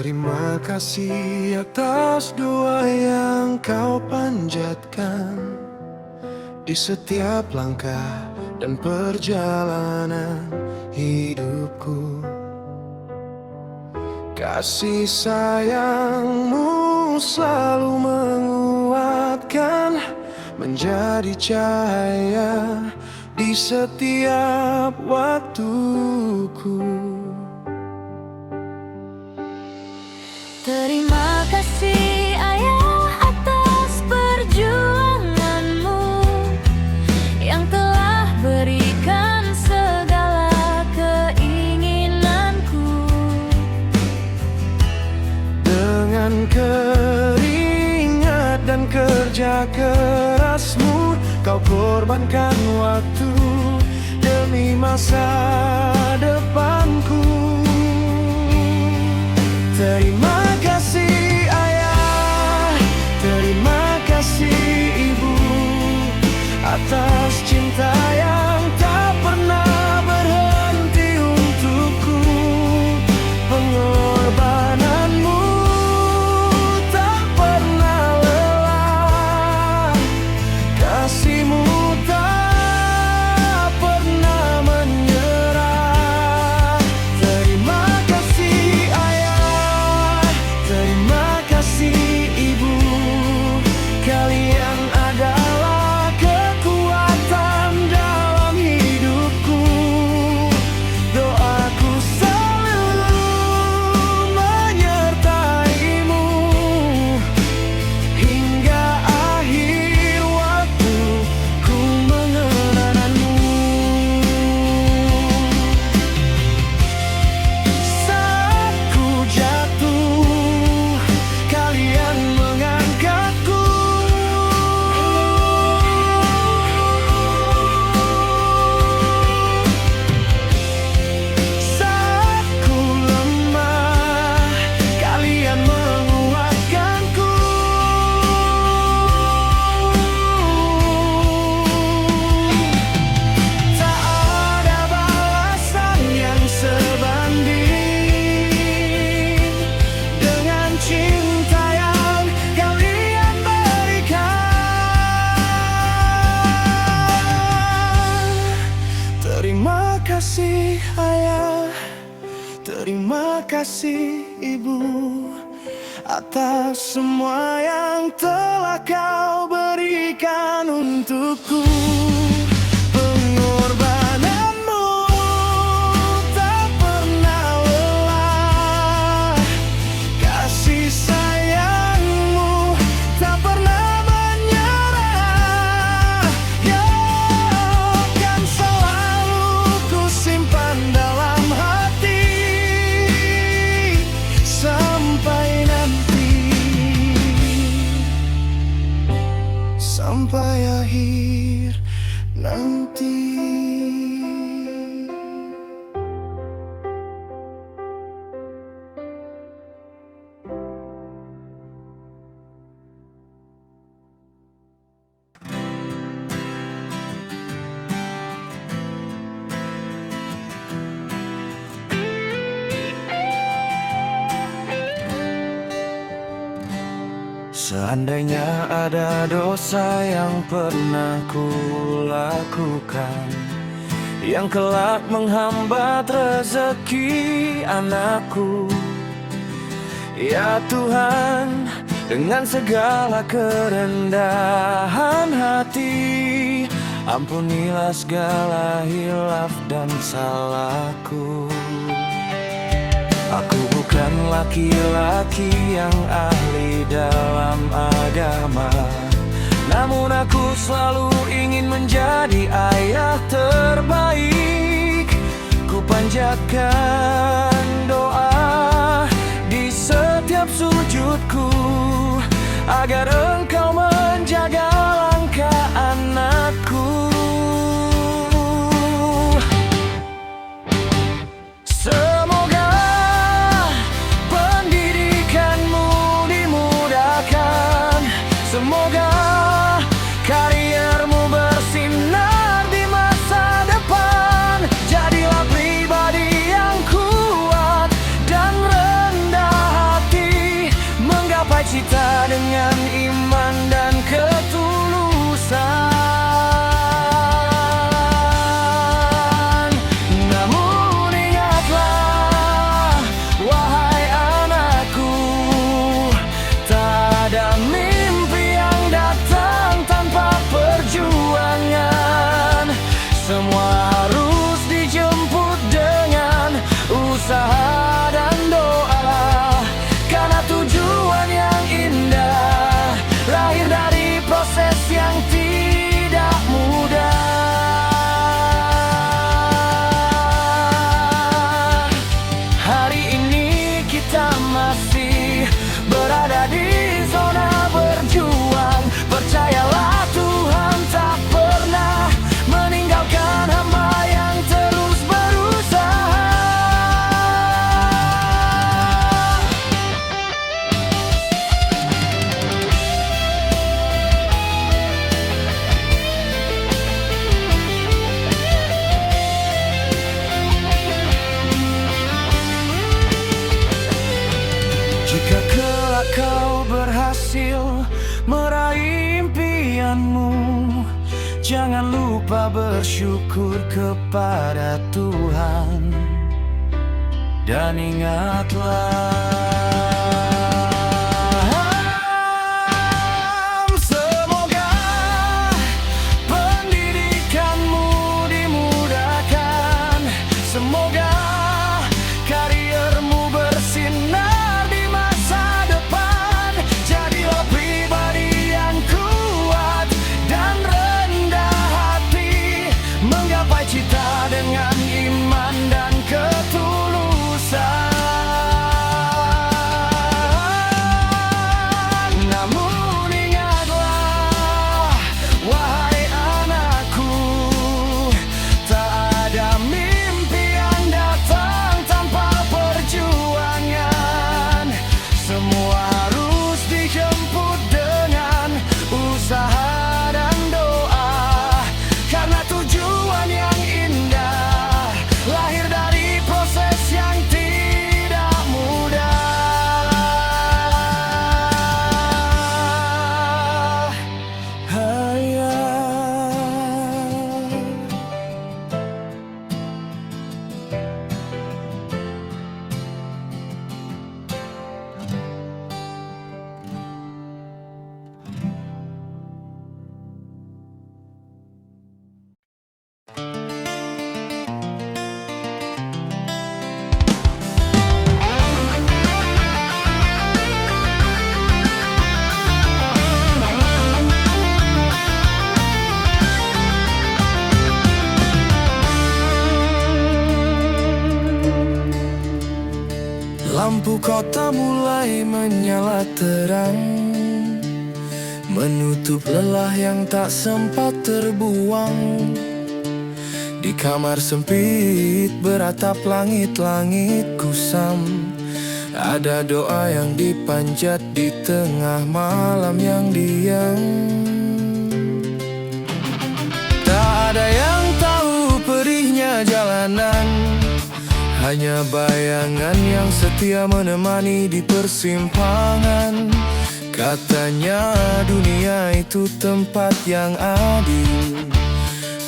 Terima kasih atas doa yang kau panjatkan di setiap langkah dan perjalanan hidupku. Kasih sayangmu selalu menguatkan, menjadi cahaya di setiap waktuku. Terima kasih Ayah atas perjuanganmu yang telah berikan segala keinginanku. Dengan keringat dan kerja kerasmu, kau korbankan waktu demi masa depanku. Terima kasih Ayah, terima kasih Ibu atas cinta yang tak pernah berhenti untukku. Pengorbananmu tak pernah lelah, kasihmu tak pernah menyerah. Terima kasih Ayah, terima kasih Ibu, kalian adalah kekuatan dalam hidupku. Doaku selalu menyertaimu hingga akhir waktu, ku mengenangmu. Saat ku jatuh, kalian mengangkatku. Saat ku lemah, kalian menguatkanku. Tak ada balasan yang sebanding dengan cinta yang kalian berikan. Terima kasih Ayah, terima kasih Ibu atas semua yang telah kau berikan untukku. Pengorbananmu tak pernah lelah, kasih sayangmu tak pernah menyerah. Kau kan selalu ku simpan dalam hati sampai nanti, sampai akhir nanti. Seandainya ada dosa yang pernah ku lakukan yang kelak menghambat rezeki anakku, ya Tuhan, dengan segala kerendahan hati, ampunilah segala hilaf dan salahku. Aku bukan laki-laki yang ahli dalam agama, namun aku selalu ingin menjadi ayah terbaik. Ku panjatkan doa di setiap sujudku agar Engkau menjaga langkah anakku. Semoga pendidikanmu dimudahkan, semoga kariermu bersinar di masa depan. Jadilah pribadi yang kuat dan rendah berhasil meraih impianmu, jangan lupa bersyukur kepada Tuhan. Dan ingatlah, semoga pendidikanmu dimudahkan, semoga kariermu bersinar di masa depan. Jadilah pribadi yang kuat dan rendah hati, menggapai cita dengan iman dan ketulusan. Namun ingatlah, wahai anakku, tak ada mimpi yang datang tanpa perjuangan. Semua harus dijemput dengan usaha dan doa, karena tujuan yang indah lahir dari proses yang tidak mudah. Hayat. Lampu kota mulai menyala terang, menutup lelah yang tak sempat terbuang. Di kamar sempit beratap langit-langit kusam, ada doa yang dipanjat di tengah malam yang diam. Tak ada yang tahu perihnya jalanan, hanya bayangan yang setia menemani di persimpangan. Katanya dunia itu tempat yang adil,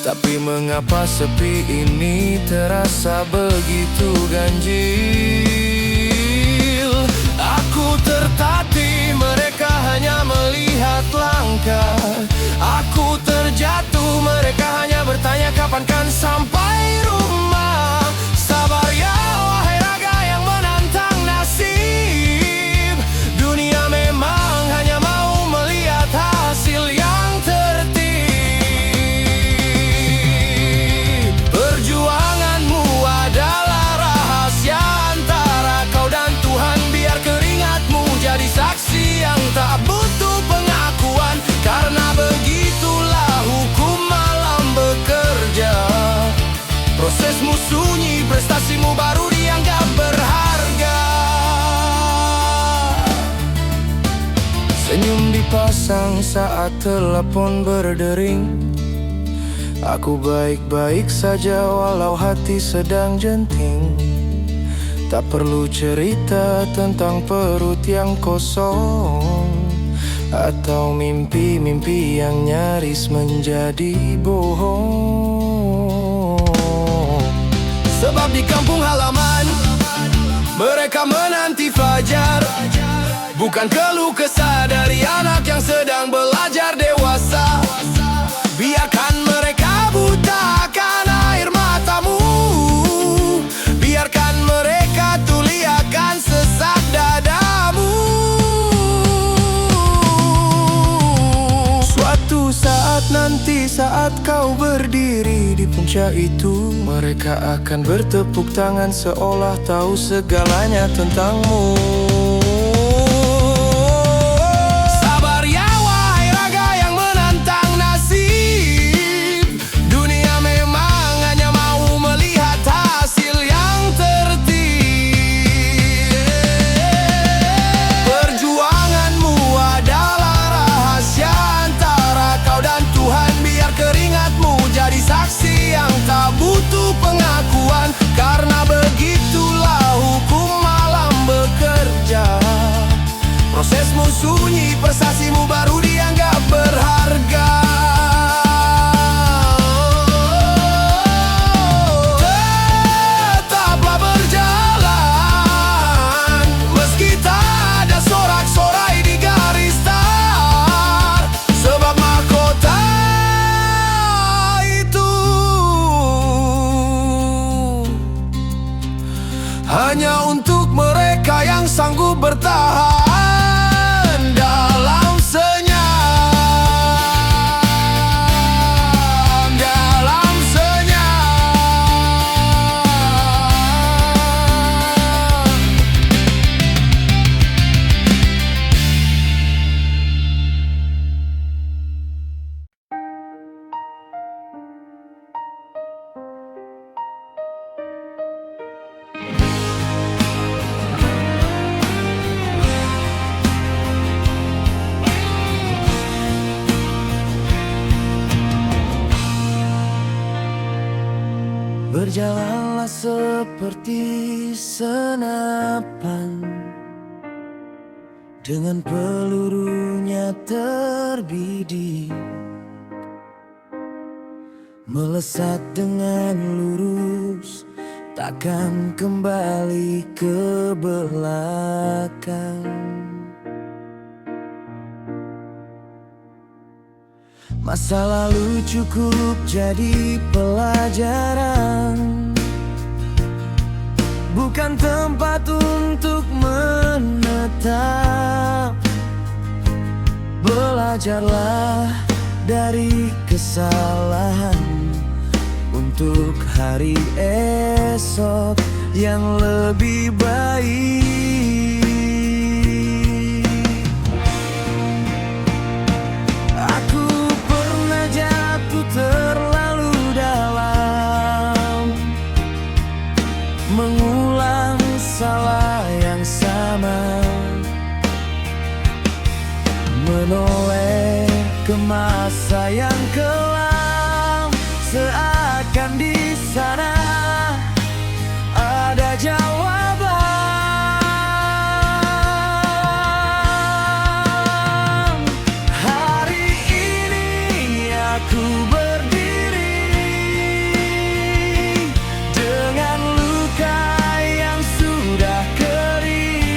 tapi mengapa sepi ini terasa begitu ganjil? Aku tertatih, mereka hanya melihat langkah. Aku terjatuh, mereka hanya bertanya kapan kan sampai rumah. Sabar ya wahai raga yang menantang nasib, dunia memang hanya mau melihat hasil yang tertib. Perjuanganmu adalah rahasia antara kau dan Tuhan, biar keringatmu jadi saksi yang tak butuh pengakuan, karena begitulah hukum malam bekerja. Prosesmu sunyi, prestasimu baru dianggap berharga. Senyum dipasang saat telepon berdering. Aku baik-baik saja walau hati sedang jenting. Tak perlu cerita tentang perut yang kosong, atau mimpi-mimpi yang nyaris menjadi bohong. Sebab di kampung halaman mereka menanti fajar, bukan keluh kesah dari anak yang sedang belajar dewasa. Biarkan mereka butakan air matamu, biarkan mereka tuliakan sesak dadamu. Suatu saat nanti, saat kau berdiri di puncak itu, mereka akan bertepuk tangan seolah tahu segalanya tentangmu. Sabar ya wahai raga yang menantang nasib, dunia memang hanya mau melihat hasil yang tertib. Perjuanganmu adalah rahasia antara kau dan Tuhan, biar keringatmu jadi saksi yang tak butuh pengakuan, karena begitulah hukum malam bekerja. Berjalanlah seperti senapan, dengan pelurunya terbidik, melesat dengan lurus, takkan kembali ke belakang. Masa lalu cukup jadi pelajaran, bukan tempat untuk menetap. Belajarlah dari kesalahan untuk hari esok yang lebih baik. Aku pernah jatuh terlalu dalam, mengulang salah yang sama, menoleh ke masa yang kelam, seakan di sana ada jawaban. Hari ini aku berdiri dengan luka yang sudah kering.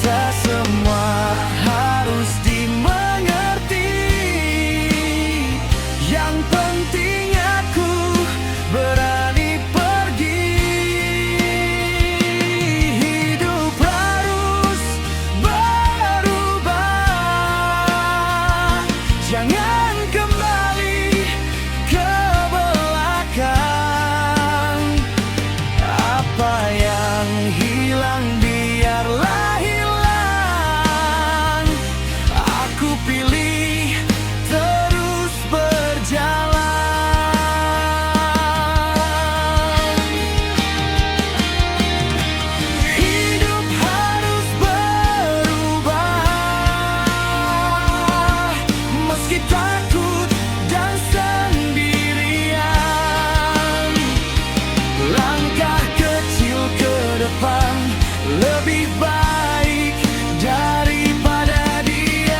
Tak semua harus dimengerti, yang penting aku berani pergi. Hidup harus berubah, jangan kembali ke belakang. Apa yang hilang biarlah hilang, aku pilih terus berjalan. Hidup harus berubah, meski takut dan sendirian. Langkah kecil ke depan lebih baik daripada diam.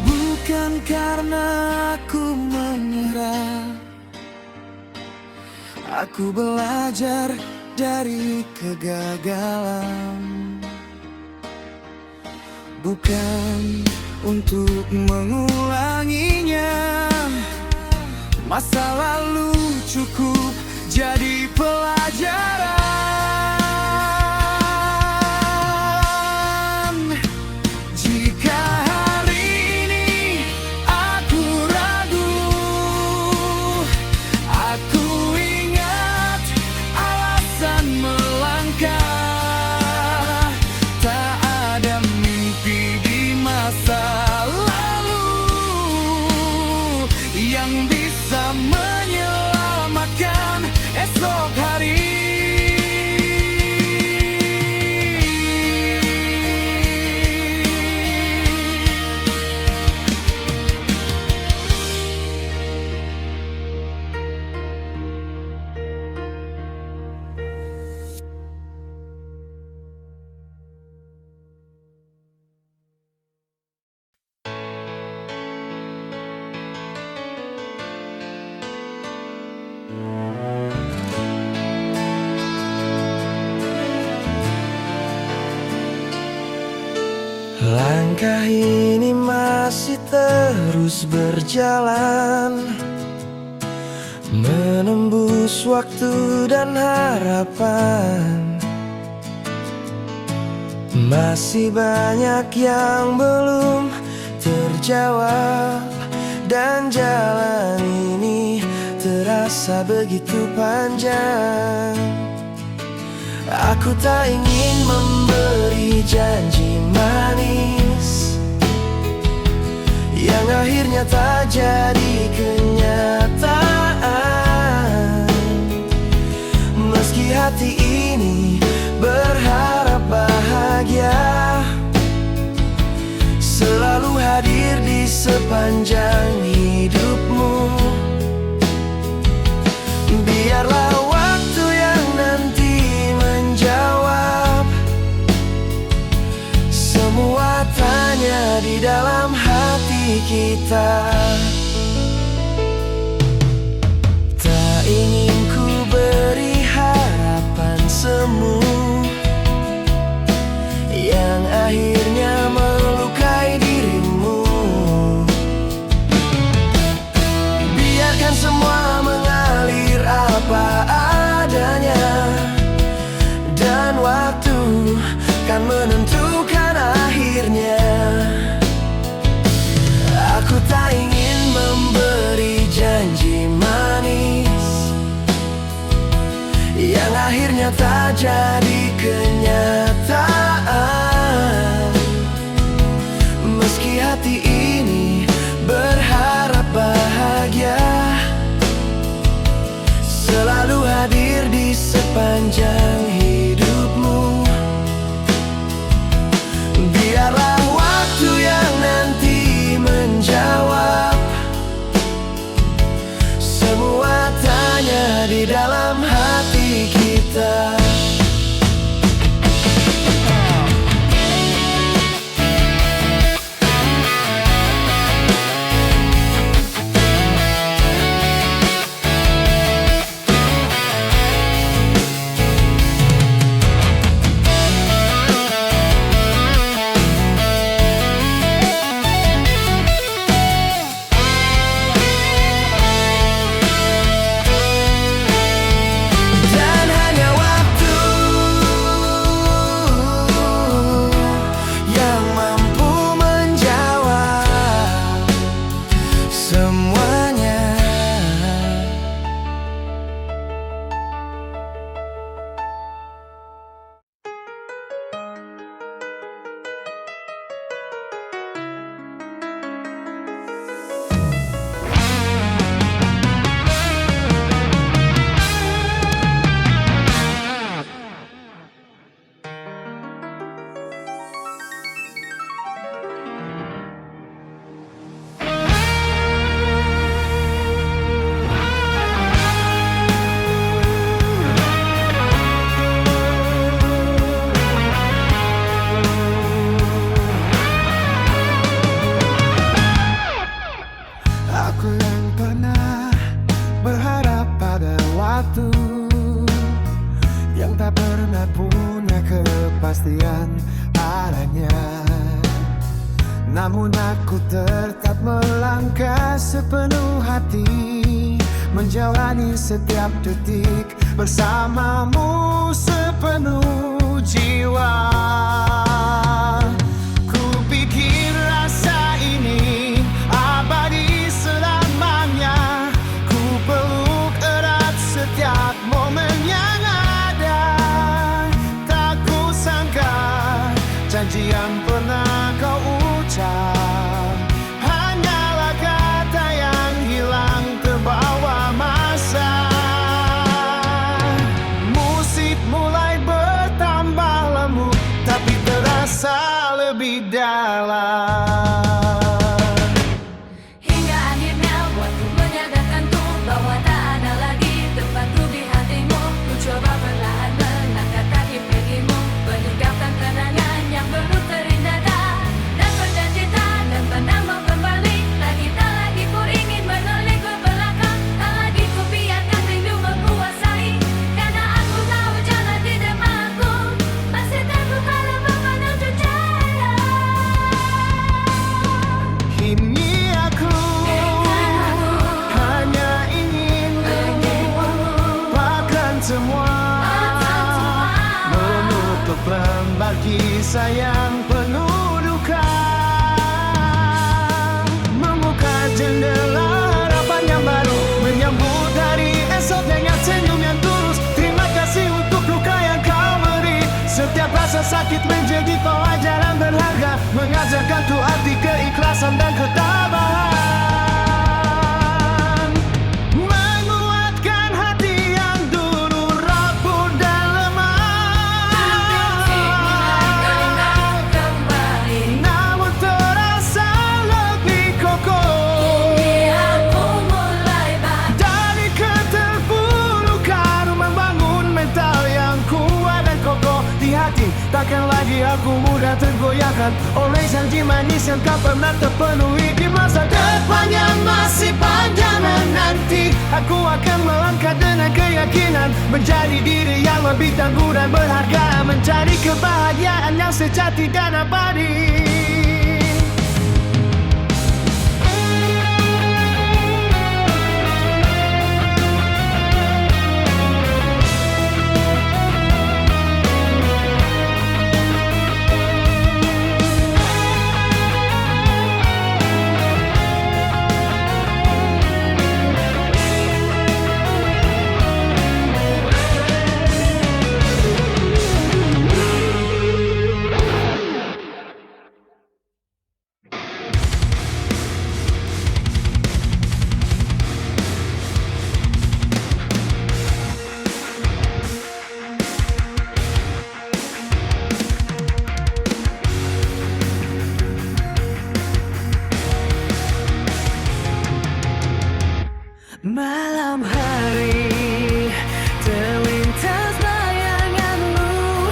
Bukan karena aku menyerah, aku belajar dari kegagalan. Bukan untuk mengulanginya, masa lalu cukup jadi pelajaran. Jika hari ini aku ragu, aku ingat alasan melangkah. Tak ada mimpi di masa lalu yang bisa menyelamatkan esok hari. Langkah ini masih terus berjalan, menembus waktu dan harapan. Masih banyak yang belum terjawab, dan jalan ini terasa begitu panjang. Aku tak ingin memberi janji manis yang akhirnya tak jadi kenyataan. Meski hati ini berharap bahagia selalu hadir di sepanjang hidupmu. Biarlah waktu yang nanti menjawab semua tanya di dalam hati kita. Tak ingin ku beri harapan semu yang akhirnya melukai dirimu. Biarkan semua mengalir apa adanya, dan waktu kan menentukan akhirnya. Aku tak ingin memberi janji manis yang akhirnya tak jadi kenyataan. Meski hati ini berharap bahagia selalu hadir di sepanjang hidupmu. Biarlah waktu yang nanti menjawab semua tanya di dalam hati kita. Aku yang pernah berharap pada waktu yang tak pernah punya kepastian arahnya. Namun aku tetap melangkah sepenuh hati, menjalani setiap detik bersamamu sepenuh jiwa. Ku pikir rasa ini abadi selamanya. Ku peluk erat setiap momen yang ada. Tak ku sangka janji yang pernah kau ucap hanyalah kata yang hilang terbawa masa. Musik mulai bertambah lembut, tapi terasa lebih dalam. Hingga akhirnya waktu menyadarkanku bahwa tak ada lagi tempatku di hatimu. Ku coba perlahan mengangkat kaki pergimu, meninggalkan kenangan yang belum terindah, dan berjanji tak akan pernah mau kembali lagi. Tak lagi ku ingin menoleh ke belakang, tak lagi ku biarkan rindu menguasai. Karena aku tahu jalan di depanku masih terbuka lebar menuju jaya. Kini aku hanya ingin lupakan semua, menutup lembar kisah yang penuh duka, membuka jendela harapan yang baru, menyambut hari esok dengan senyum yang tulus. Terima kasih untuk luka yang kau Setiap rasa sakit menjadi pelajaran berharga, mengajarkan tuh arti keikhlasan dan ketabahan, menguatkan hati yang dulu rapuh dan lemah. Kembali Namun terasa lebih kokoh. kini aku mulai Dari keterpurukan membangun mental yang kuat dan kokoh di hati. Takkan lagi aku mudah tergoyahkan oleh janji manis yang tak pernah terpenuhi. Di masa depan yang masih panjang menanti, aku akan melangkah dengan keyakinan, menjadi diri yang lebih tangguh dan berharga, mencari kebahagiaan yang sejati dan abadi. Malam hari terlintas bayanganmu,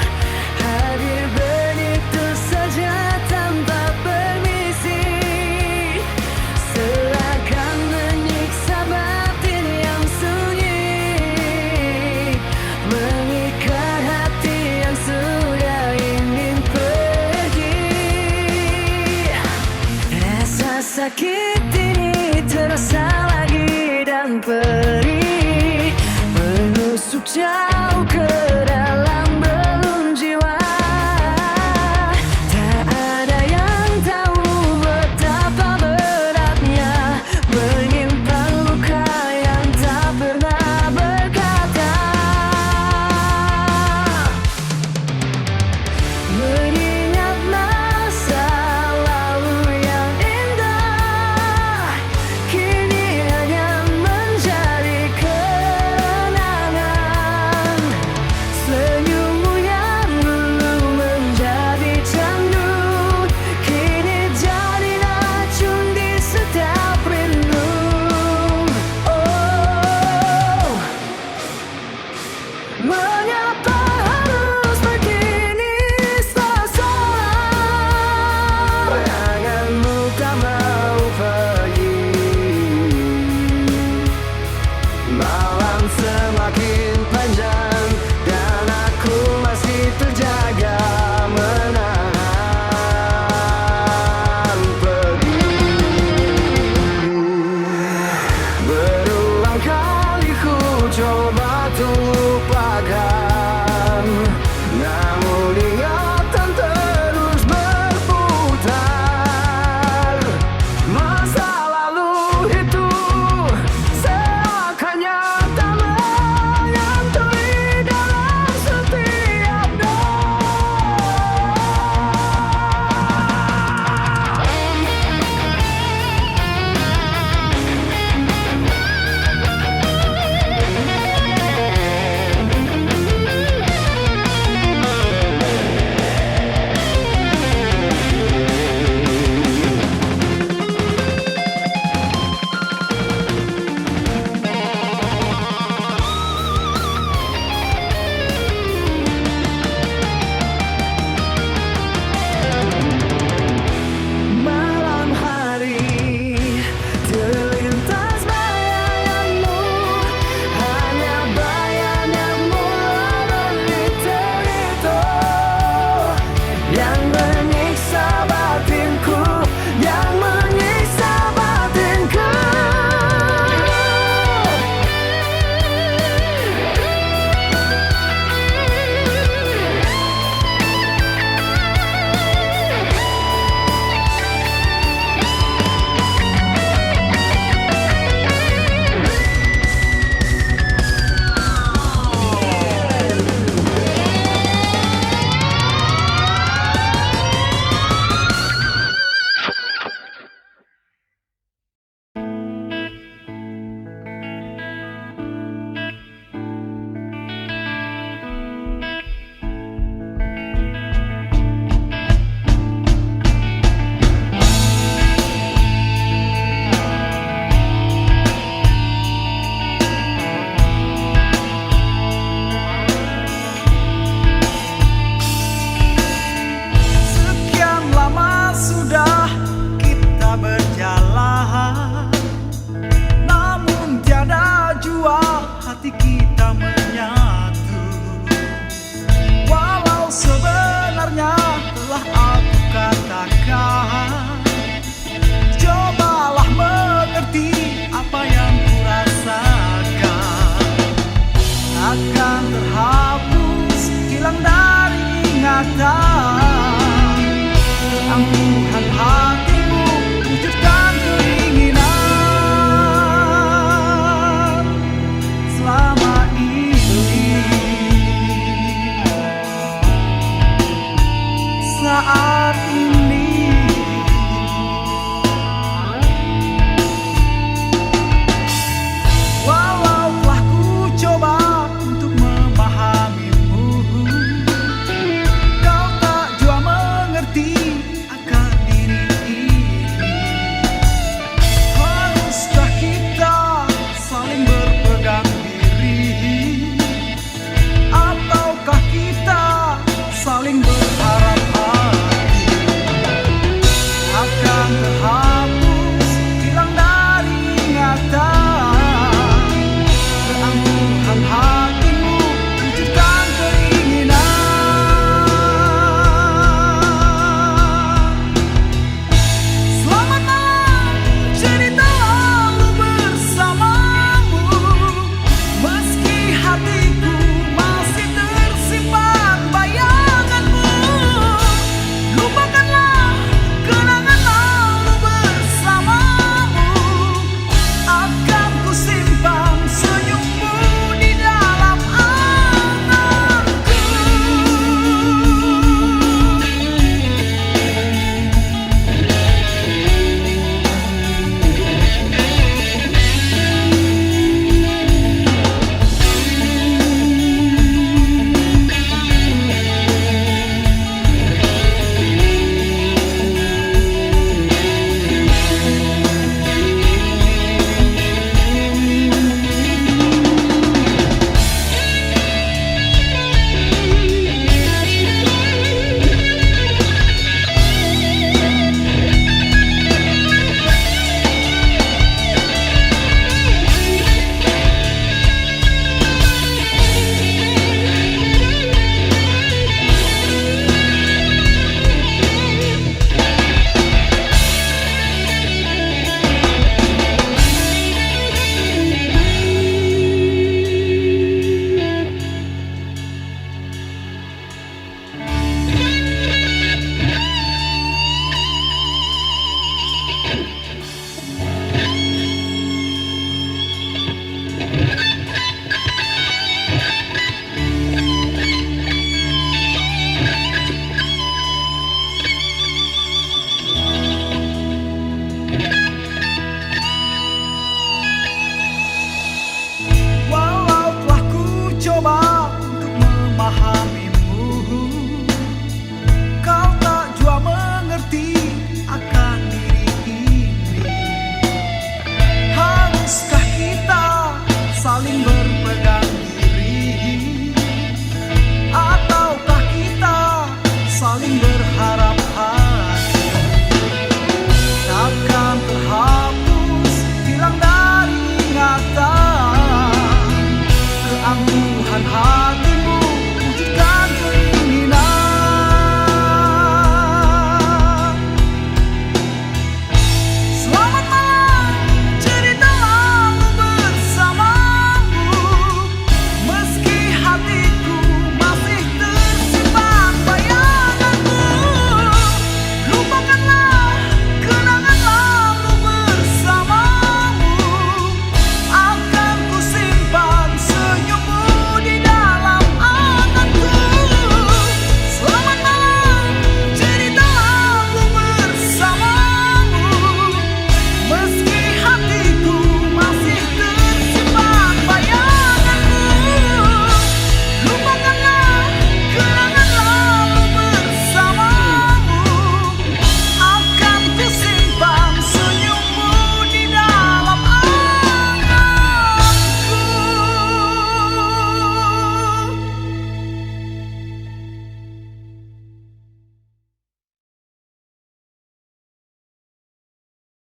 hadir begitu saja tanpa permisi, seakan menyiksa batin yang sunyi, mengikat hati yang sudah ingin pergi. Rasa sakit ini terasa lagi dan perih, menusuk jauh ke dalam relung jiwa. Tak ada yang tahu betapa beratnya menyimpan luka yang tak pernah berkata. Mengingat masa lalu yang indah, cinta. Ang